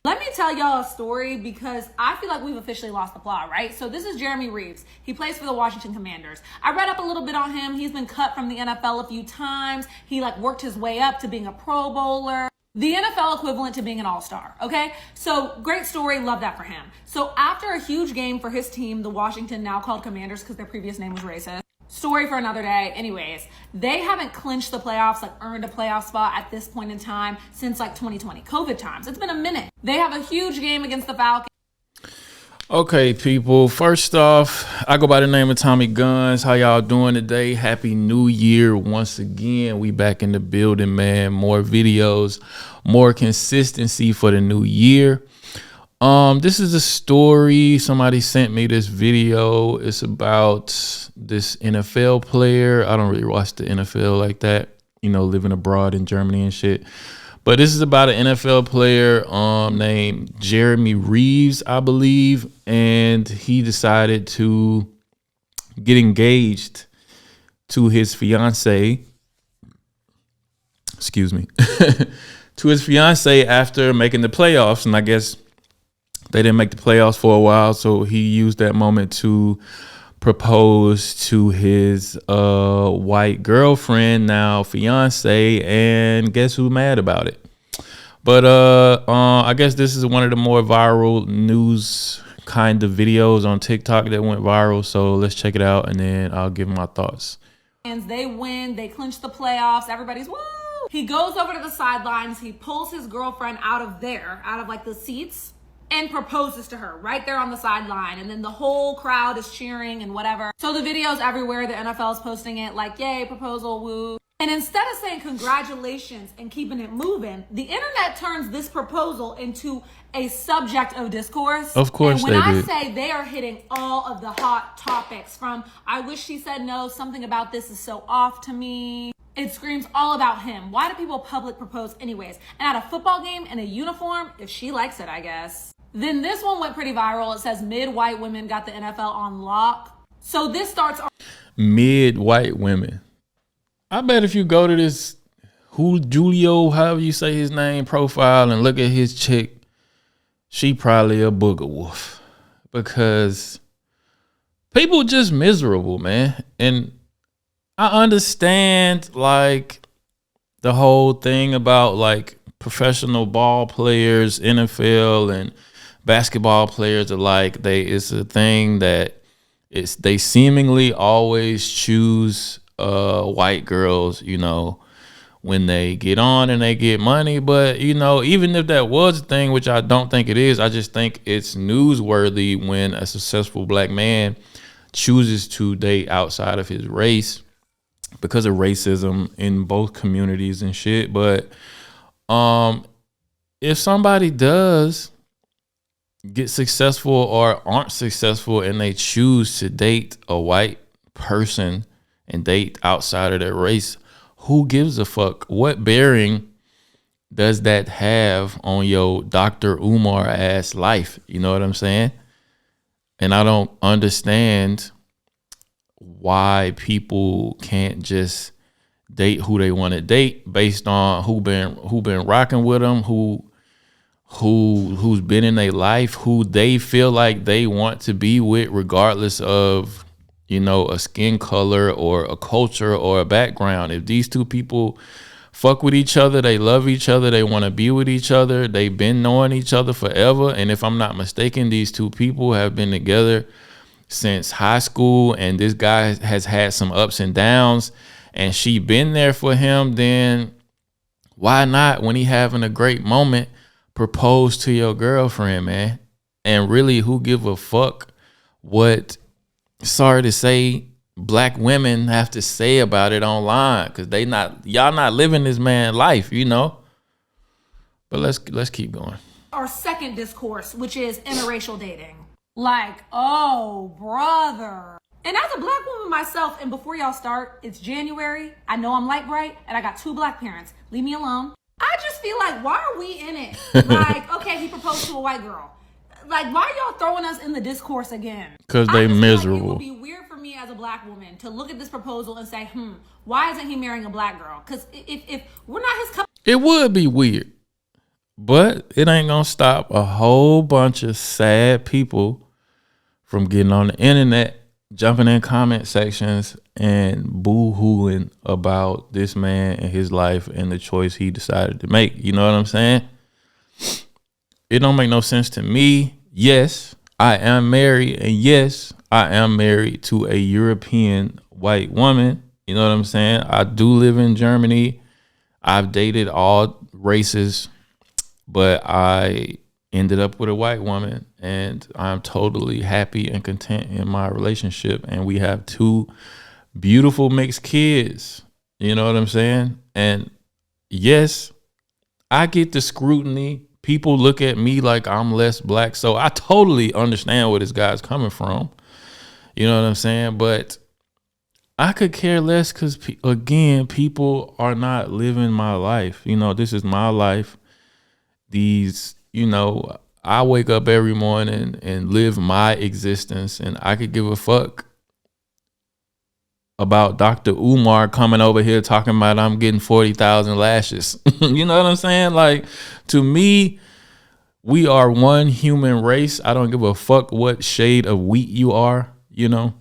Let me tell y'all a story because I feel like we've officially lost the plot, right? So this is Jeremy Reaves. He plays for the Washington Commanders. I read up a little bit on him. He's been cut from the NFL a few times. He worked his way up to being a Pro Bowler. The NFL equivalent to being an all-star, okay? So great story, love that for him. So after a huge game for his team, the Washington, now called Commanders because their previous name was racist. Story for another day. Anyways, they haven't clinched the playoffs, earned a playoff spot at this point in time since 2020, COVID times. It's been a minute. They have a huge game against the Falcons. Okay, people. First off, I go by the name of Tommy Guns. How y'all doing today? Happy New Year once again. We back in the building, man. More videos, more consistency for the new year. This is a story. Somebody sent me this video. It's about this NFL player. I don't really watch the NFL like that, living abroad in Germany and shit. But this is about an NFL player named Jeremy Reaves, I believe. And he decided to get engaged to his fiance. Excuse me. To his fiance after making the playoffs. And I guess they didn't make the playoffs for a while. So he used that moment to propose to his white girlfriend, now fiance, and guess who's mad about it? But I guess this is one of the more viral news kind of videos on TikTok that went viral. So let's check it out, and then I'll give my thoughts. And they win. They clinch the playoffs. Everybody's woo. He goes over to the sidelines. He pulls his girlfriend out of the seats, and proposes to her right there on the sideline. And then the whole crowd is cheering and whatever. So the video's everywhere. The NFL is posting it yay, proposal, woo. And instead of saying congratulations and keeping it moving, the internet turns this proposal into a subject of discourse. Of course they did. And when I say they are hitting all of the hot topics, from I wish she said no, something about this is so off to me. It screams all about him. Why do people public propose anyways? And at a football game in a uniform, if she likes it, I guess. Then this one went pretty viral. It says mid-white women got the NFL on lock. So this starts... Mid-white women. I bet if you go to this Julio, however you say his name, profile and look at his chick, she probably a booger wolf. Because people just miserable, man. And I understand the whole thing about professional ball players, NFL and basketball players alike. It's a thing that they seemingly always choose white girls, when they get on and they get money. But even if that was a thing, which I don't think it is, I just think it's newsworthy when a successful black man chooses to date outside of his race because of racism in both communities and shit. But if somebody does get successful or aren't successful and they choose to date a white person and date outside of their race, who gives a fuck? What bearing does that have on your Dr. Umar ass life? You know what I'm saying? And I don't understand why people can't just date who they want to date based on who been rocking with them, who's been in their life, who they feel like they want to be with, regardless of a skin color or a culture or a background. If these two people fuck with each other, they love each other, they want to be with each other, they've been knowing each other forever. And if I'm not mistaken, these two people have been together since high school, and this guy has had some ups and downs, and she been there for him, then why not, when he having a great moment, propose to your girlfriend, man? And really, who give a fuck what, sorry to say, black women have to say about it online? Because y'all not living this man's life, But let's keep going. Our second discourse, which is interracial dating. Oh, brother. And as a black woman myself, and before y'all start, it's January. I know I'm light bright, and I got 2 black parents. Leave me alone. I just feel why are we in it? Okay, he proposed to a white girl. Why y'all throwing us in the discourse again? Because they miserable. It would be weird for me as a black woman to look at this proposal and say, why isn't he marrying a black girl? Because if we're not his couple. It would be weird. But it ain't gonna stop a whole bunch of sad people from getting on the internet, jumping in comment sections and boo-hooing about this man and his life and the choice he decided to make. You know what I'm saying? It don't make no sense to me. Yes, I am married, and yes, I am married to a European white woman. You know what I'm saying? I do live in Germany. I've dated all races, but I ended up with a white woman, and I'm totally happy and content in my relationship. And we have 2 beautiful mixed kids. You know what I'm saying? And yes, I get the scrutiny. People look at me like I'm less black. So I totally understand where this guy's coming from. You know what I'm saying? But I could care less because, again, people are not living my life. You know, this is my life. I wake up every morning and live my existence, and I could give a fuck about Dr. Umar coming over here talking about I'm getting 40,000 lashes. You know what I'm saying? Like, to me, we are one human race. I don't give a fuck what shade of wheat you are, you know?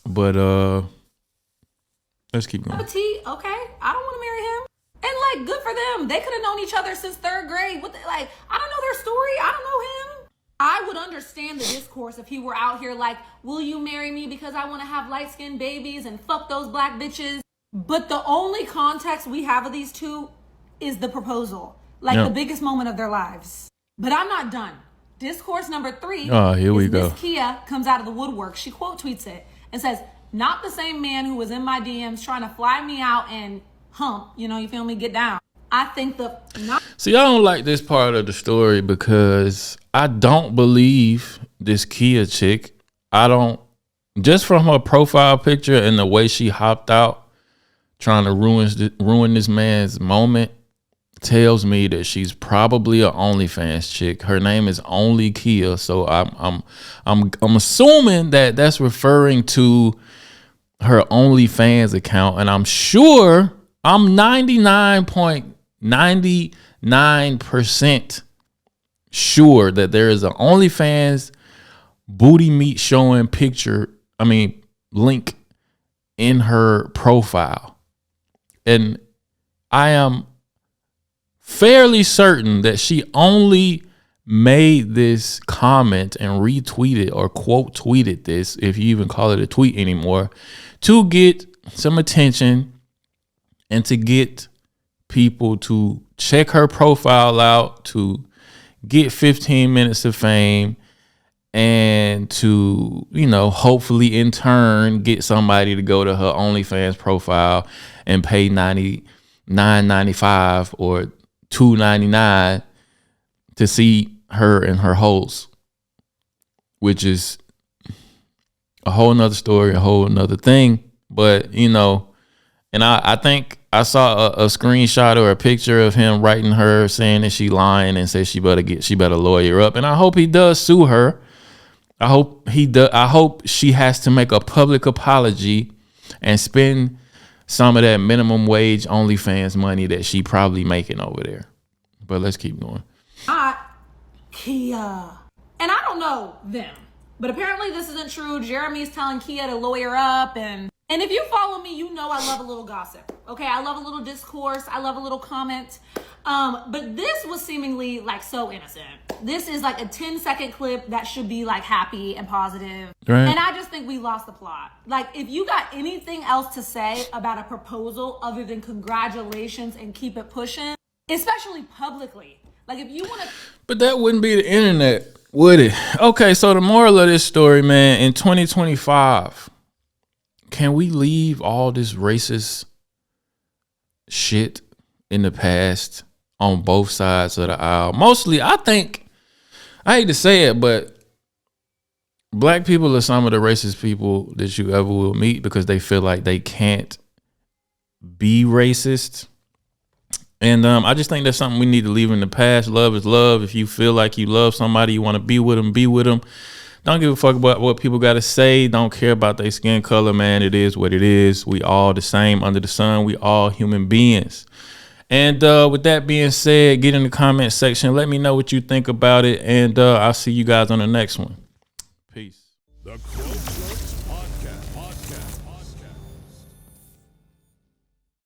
But let's keep going. Okay, I don't want to marry him. And like, good for them. They could have known each other since 3rd grade. I don't know their story. I don't know him. I would understand the discourse if he were out here like, will you marry me because I want to have light-skinned babies and fuck those black bitches? But the only context we have of these 2 is the proposal. The biggest moment of their lives. But I'm not done. Discourse number 3. Oh, here we go. Miss Kia comes out of the woodwork. She quote tweets it and says, not the same man who was in my DMs trying to fly me out and hump, you feel me, get down. I think See, I don't like this part of the story because I don't believe this Kia chick. Just from her profile picture and the way she hopped out trying to ruin this man's moment tells me that she's probably a OnlyFans chick. Her name is Only Kia, so I'm assuming that that's referring to her OnlyFans account, and I'm sure I'm 99.99% sure that there is an OnlyFans booty meat showing link in her profile. And I am fairly certain that she only made this comment and retweeted or quote tweeted this, if you even call it a tweet anymore, to get some attention and to get people to check her profile out, to get 15 minutes of fame, and to, hopefully in turn get somebody to go to her OnlyFans profile and pay $99.95 or $2.99 to see her and her holes, which is a whole nother story, a whole nother thing. But, and I think I saw a screenshot or a picture of him writing her saying that she lying and says she better lawyer up. And I hope he does sue her. I hope she has to make a public apology and spend some of that minimum wage OnlyFans money that she probably making over there. But let's keep going. Kia. And I don't know them, but apparently this isn't true. Jeremy's telling Kia to lawyer up, and if you follow me, you know I love a little gossip. Okay, I love a little discourse. I love a little comment. But this was seemingly so innocent. This is like a 10-second clip that should be happy and positive. Right. And I just think we lost the plot. If you got anything else to say about a proposal other than congratulations and keep it pushing, especially publicly. If you want to. But that wouldn't be the internet, would it? Okay, so the moral of this story, man, in 2025, can we leave all this racist shit in the past on both sides of the aisle? Mostly, I think, I hate to say it, but black people are some of the racist people that you ever will meet because they feel like they can't be racist. And I just think that's something we need to leave in the past. Love is love. If you feel like you love somebody, you want to be with them, be with them. Don't give a fuck about what people got to say. Don't care about their skin color, man. It is what it is. We all the same under the sun. We all human beings. And with that being said, get in the comment section. Let me know what you think about it. And I'll see you guys on the next one. Peace. The Podcast.